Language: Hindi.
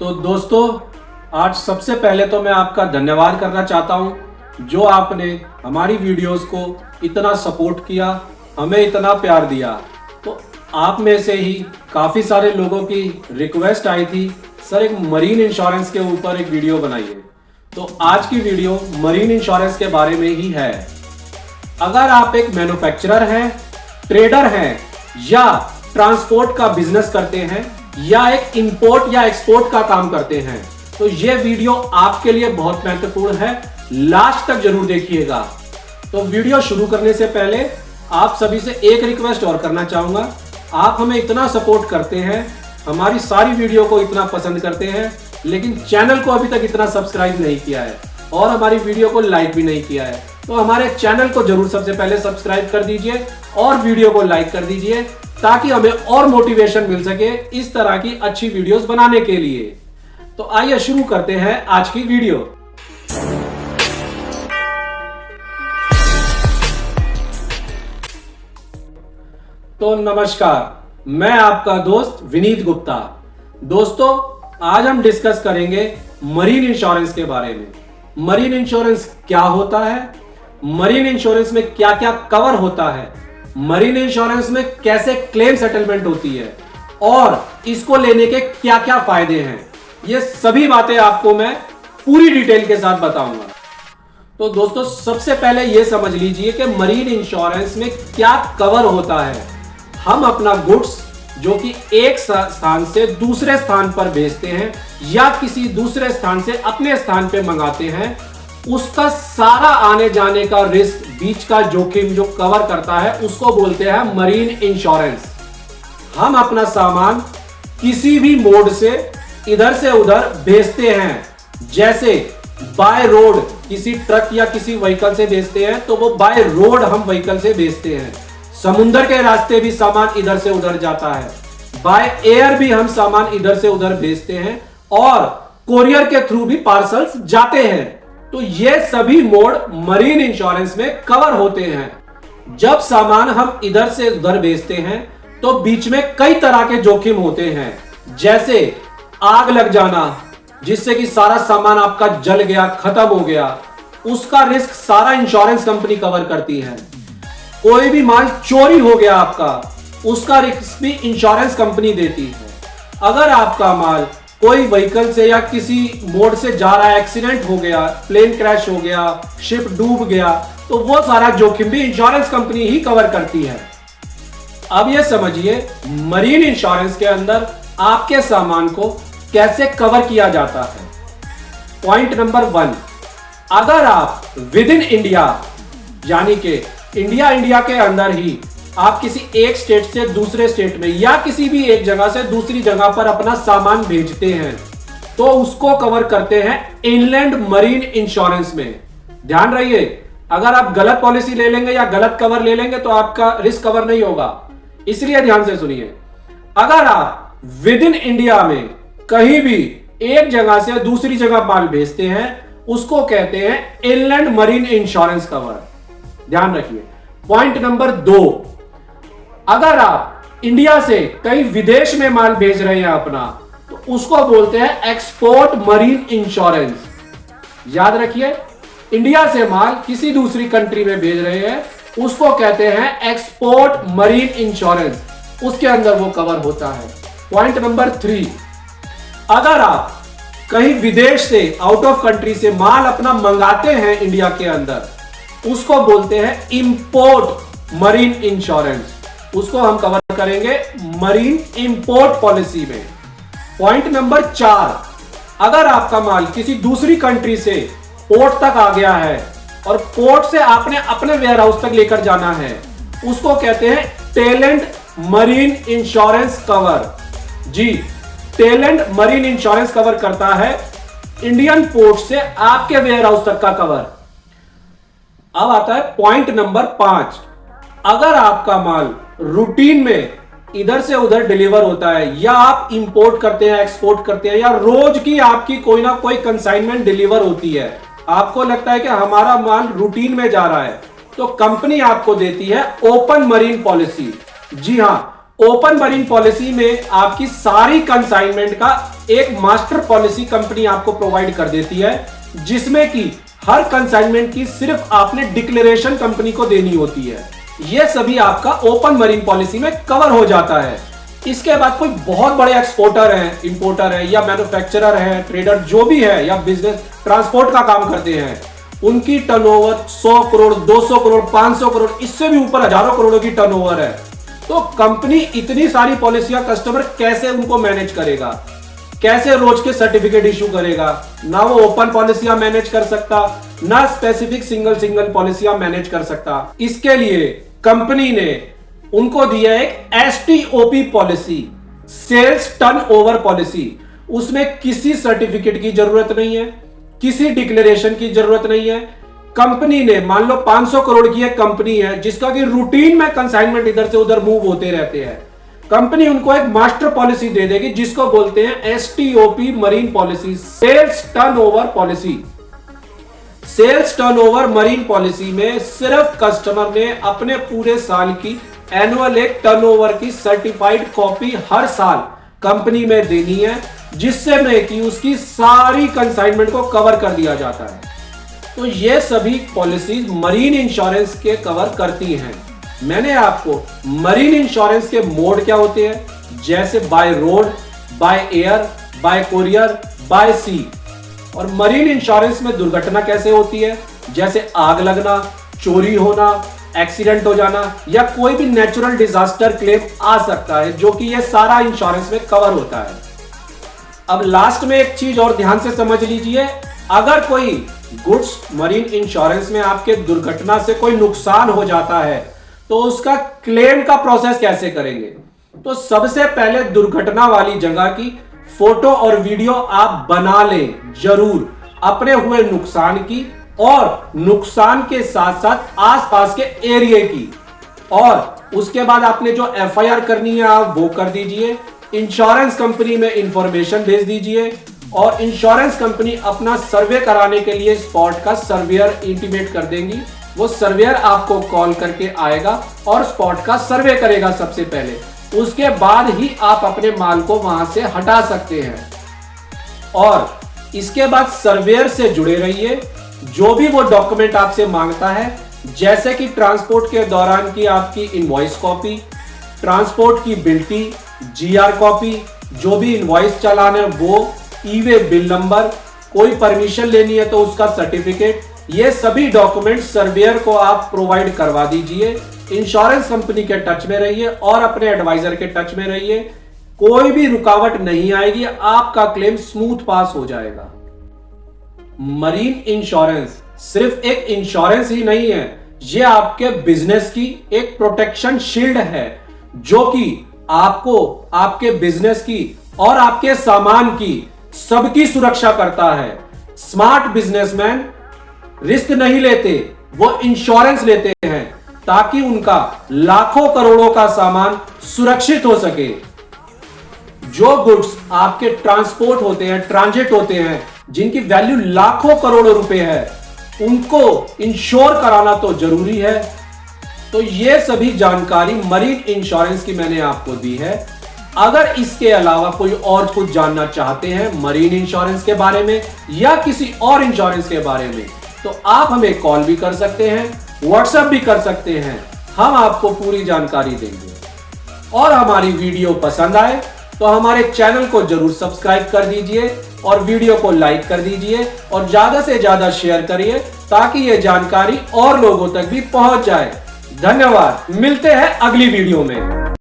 तो दोस्तों, आज सबसे पहले तो मैं आपका धन्यवाद करना चाहता हूं जो आपने हमारी वीडियोस को इतना सपोर्ट किया, हमें इतना प्यार दिया। तो आप में से ही काफ़ी सारे लोगों की रिक्वेस्ट आई थी, सर एक मरीन इंश्योरेंस के ऊपर एक वीडियो बनाइए। तो आज की वीडियो मरीन इंश्योरेंस के बारे में ही है। अगर आप एक मैन्युफैक्चरर हैं, ट्रेडर हैं या ट्रांसपोर्ट का बिजनेस करते हैं या एक इंपोर्ट या एक्सपोर्ट का काम करते हैं तो यह वीडियो आपके लिए बहुत महत्वपूर्ण है। लास्ट तक जरूर देखिएगा। तो वीडियो शुरू करने से पहले आप सभी से एक रिक्वेस्ट और करना चाहूंगा। आप हमें इतना सपोर्ट करते हैं, हमारी सारी वीडियो को इतना पसंद करते हैं, लेकिन चैनल को अभी तक इतना सब्सक्राइब नहीं किया है और हमारी वीडियो को लाइक भी नहीं किया है। तो हमारे चैनल को जरूर सबसे पहले सब्सक्राइब कर दीजिए और वीडियो को लाइक कर दीजिए ताकि हमें और मोटिवेशन मिल सके इस तरह की अच्छी वीडियोस बनाने के लिए। तो आइए शुरू करते हैं आज की वीडियो। तो नमस्कार, मैं आपका दोस्त विनीत गुप्ता। दोस्तों, आज हम डिस्कस करेंगे मरीन इंश्योरेंस के बारे में। मरीन इंश्योरेंस क्या होता है, मरीन इंश्योरेंस में क्या क्या कवर होता है, मरीन इंश्योरेंस में कैसे क्लेम सेटलमेंट होती है और इसको लेने के क्या क्या फायदे हैं, ये सभी बातें आपको मैं पूरी डिटेल के साथ बताऊंगा। तो दोस्तों, सबसे पहले यह समझ लीजिए कि मरीन इंश्योरेंस में क्या कवर होता है। हम अपना गुड्स जो कि एक स्थान से दूसरे स्थान पर भेजते हैं या किसी दूसरे स्थान से अपने स्थान पे मंगाते हैं, उसका सारा आने जाने का रिस्क, बीच का जोखिम जो कवर करता है उसको बोलते हैं मरीन इंश्योरेंस। हम अपना सामान किसी भी मोड से इधर से उधर भेजते हैं, जैसे बाय रोड किसी ट्रक या किसी व्हीकल से भेजते हैं तो वो बाय रोड हम व्हीकल से भेजते हैं। समुद्र के रास्ते भी सामान इधर से उधर जाता है, बाय एयर भी हम सामान इधर से उधर भेजते हैं और कोरियर के थ्रू भी पार्सल्स जाते हैं। तो ये सभी मोड मरीन इंश्योरेंस में कवर होते हैं। जब सामान हम इधर से उधर भेजते हैं तो बीच में कई तरह के जोखिम होते हैं, जैसे आग लग जाना जिससे कि सारा सामान आपका जल गया, खत्म हो गया, उसका रिस्क सारा इंश्योरेंस कंपनी कवर करती है। कोई भी माल चोरी हो गया आपका, उसका रिस्क भी इंश्योरेंस कंपनी देती है। अगर आपका माल कोई व्हीकल से या किसी मोड से जा रहा है, एक्सीडेंट हो गया, प्लेन क्रैश हो गया, शिप डूब गया, तो वो सारा जोखिम भी इंश्योरेंस कंपनी ही कवर करती है। अब ये समझिए मरीन इंश्योरेंस के अंदर आपके सामान को कैसे कवर किया जाता है। पॉइंट नंबर 1, अगर आप विद इन इंडिया यानी कि इंडिया के अंदर ही आप किसी एक स्टेट से दूसरे स्टेट में या किसी भी एक जगह से दूसरी जगह पर अपना सामान भेजते हैं तो उसको कवर करते हैं इनलैंड मरीन इंश्योरेंस में। ध्यान रहिए, अगर आप गलत पॉलिसी ले लेंगे या गलत कवर ले लेंगे तो आपका रिस्क कवर नहीं होगा, इसलिए ध्यान से सुनिए। अगर आप विद इन इंडिया में कहीं भी एक जगह से दूसरी जगह माल भेजते हैं उसको कहते हैं इनलैंड मरीन इंश्योरेंस कवर। ध्यान रखिए। पॉइंट नंबर 2, अगर आप इंडिया से कहीं विदेश में माल भेज रहे हैं अपना तो उसको बोलते हैं एक्सपोर्ट मरीन इंश्योरेंस। याद रखिए, इंडिया से माल किसी दूसरी कंट्री में भेज रहे हैं उसको कहते हैं एक्सपोर्ट मरीन इंश्योरेंस, उसके अंदर वो कवर होता है। पॉइंट नंबर 3, अगर आप कहीं विदेश से, आउट ऑफ कंट्री से माल अपना मंगाते हैं इंडिया के अंदर, उसको बोलते हैं इंपोर्ट मरीन इंश्योरेंस, उसको हम कवर करेंगे मरीन इंपोर्ट पॉलिसी में। पॉइंट नंबर 4, अगर आपका माल किसी दूसरी कंट्री से पोर्ट तक आ गया है और पोर्ट से आपने अपने वेयर हाउस तक लेकर जाना है, उसको कहते हैं टेलेंट मरीन इंश्योरेंस कवर। जी, टेलेंट मरीन इंश्योरेंस कवर करता है इंडियन पोर्ट से आपके वेयर हाउस तक का कवर। अब आता है पॉइंट नंबर 5, अगर आपका माल रूटीन में इधर से उधर डिलीवर होता है या आप इंपोर्ट करते हैं, एक्सपोर्ट करते हैं या रोज की आपकी कोई ना कोई कंसाइनमेंट डिलीवर होती है, आपको लगता है कि हमारा माल रूटीन में जा रहा है, तो कंपनी आपको देती है ओपन मरीन पॉलिसी। जी हां, ओपन मरीन पॉलिसी में आपकी सारी कंसाइनमेंट का एक मास्टर पॉलिसी कंपनी आपको प्रोवाइड कर देती है, जिसमें कि हर कंसाइनमेंट की सिर्फ आपने डिक्लेरेशन कंपनी को देनी होती है। यह सभी आपका ओपन मरीन पॉलिसी में कवर हो जाता है। इसके बाद कोई बहुत बड़े एक्सपोर्टर हैं, इंपोर्टर है या मैन्युफैक्चरर है, ट्रेडर जो भी है या बिजनेस ट्रांसपोर्ट का काम करते हैं, उनकी टर्नओवर 100 करोड़, 200 करोड़, 500 करोड़, इससे भी ऊपर हजारों करोड़ों की टर्नओवर है। तो कंपनी इतनी सारी पॉलिसियां कस्टमर कैसे उनको मैनेज करेगा, कैसे रोज के सर्टिफिकेट इशू करेगा? ना वो ओपन पॉलिसियां मैनेज कर सकता, ना स्पेसिफिक सिंगल पॉलिसियां मैनेज कर सकता। इसके लिए कंपनी ने उनको दिया एक STOP policy, sales turnover policy. उसमें किसी सर्टिफिकेट की जरूरत नहीं है, किसी डिक्लेरेशन की जरूरत नहीं है। कंपनी ने मान लो 500 करोड़ की एक कंपनी है जिसका कि रूटीन में कंसाइनमेंट इधर से उधर मूव होते रहते हैं, कंपनी उनको एक मास्टर पॉलिसी दे देगी जिसको बोलते हैं STOP marine policy, sales turnover policy. Sales turnover marine policy में सिर्फ कस्टमर ने अपने पूरे साल की एनुअल एक टर्नओवर की सर्टिफाइड कॉपी हर साल कंपनी में देनी है, जिससे में कि उसकी सारी कंसाइनमेंट को कवर कर दिया जाता है। तो ये सभी पॉलिसीज मरीन इंश्योरेंस के कवर करती हैं। मैंने आपको मरीन इंश्योरेंस के मोड क्या होते हैं, जैसे by road, by air, by courier, by sea, और मरीन इंश्योरेंस में दुर्घटना कैसे होती है, जैसे आग लगना, चोरी होना, एक्सीडेंट हो जाना या कोई भी नेचुरल डिजास्टर क्लेम आ सकता है, जो कि ये सारा इंश्योरेंस में कवर होता है। अब लास्ट में एक चीज और ध्यान से समझ लीजिए, अगर कोई गुड्स मरीन इंश्योरेंस में आपके दुर्घटना से कोई नुकसान हो जाता है तो उसका क्लेम का प्रोसेस कैसे करेंगे? तो सबसे पहले दुर्घटना वाली जगह की फोटो और वीडियो आप बना लें जरूर, अपने हुए नुकसान की और नुकसान के साथ साथ आसपास के एरिया की, और उसके बाद आपने जो FIR करनी है आप वो कर दीजिए। इंश्योरेंस कंपनी में इंफॉर्मेशन भेज दीजिए और इंश्योरेंस कंपनी अपना सर्वे कराने के लिए स्पॉट का सर्वेयर इंटीमेट कर देंगी। वो सर्वेयर आपको कॉल करके आएगा और स्पॉट का सर्वे करेगा सबसे पहले, उसके बाद ही आप अपने माल को वहां से हटा सकते हैं। और इसके बाद सर्वेयर से जुड़े रहिए, जो भी वो डॉक्यूमेंट आपसे मांगता है, जैसे कि ट्रांसपोर्ट के दौरान की आपकी इनवॉइस कॉपी, ट्रांसपोर्ट की बिल्टी, GR कॉपी, जो भी इनवॉइस चालान है वो, ई-वे बिल नंबर, कोई परमिशन लेनी है तो उसका सर्टिफिकेट, ये सभी डॉक्यूमेंट सर्वेयर को आप प्रोवाइड करवा दीजिए। इंश्योरेंस कंपनी के टच में रहिए और अपने एडवाइजर के टच में रहिए, कोई भी रुकावट नहीं आएगी, आपका क्लेम स्मूथ पास हो जाएगा। मरीन इंश्योरेंस सिर्फ एक इंश्योरेंस ही नहीं है, ये आपके बिजनेस की एक प्रोटेक्शन शील्ड है, जो कि आपको, आपके बिजनेस की और आपके सामान की सबकी सुरक्षा करता है। स्मार्ट बिजनेसमैन रिस्क नहीं लेते, वो इंश्योरेंस लेते हैं ताकि उनका लाखों करोड़ों का सामान सुरक्षित हो सके। जो गुड्स आपके ट्रांसपोर्ट होते हैं, ट्रांजिट होते हैं, जिनकी वैल्यू लाखों करोड़ों रुपए है, उनको इंश्योर कराना तो जरूरी है। तो ये सभी जानकारी मरीन इंश्योरेंस की मैंने आपको दी है। अगर इसके अलावा कोई और कुछ जानना चाहते हैं मरीन इंश्योरेंस के बारे में या किसी और इंश्योरेंस के बारे में, तो आप हमें कॉल भी कर सकते हैं, व्हाट्सएप भी कर सकते हैं, हम आपको पूरी जानकारी देंगे। और हमारी वीडियो पसंद आए तो हमारे चैनल को जरूर सब्सक्राइब कर दीजिए और वीडियो को लाइक कर दीजिए और ज्यादा से ज्यादा शेयर करिए ताकि यह जानकारी और लोगों तक भी पहुंच जाए। धन्यवाद, मिलते हैं अगली वीडियो में।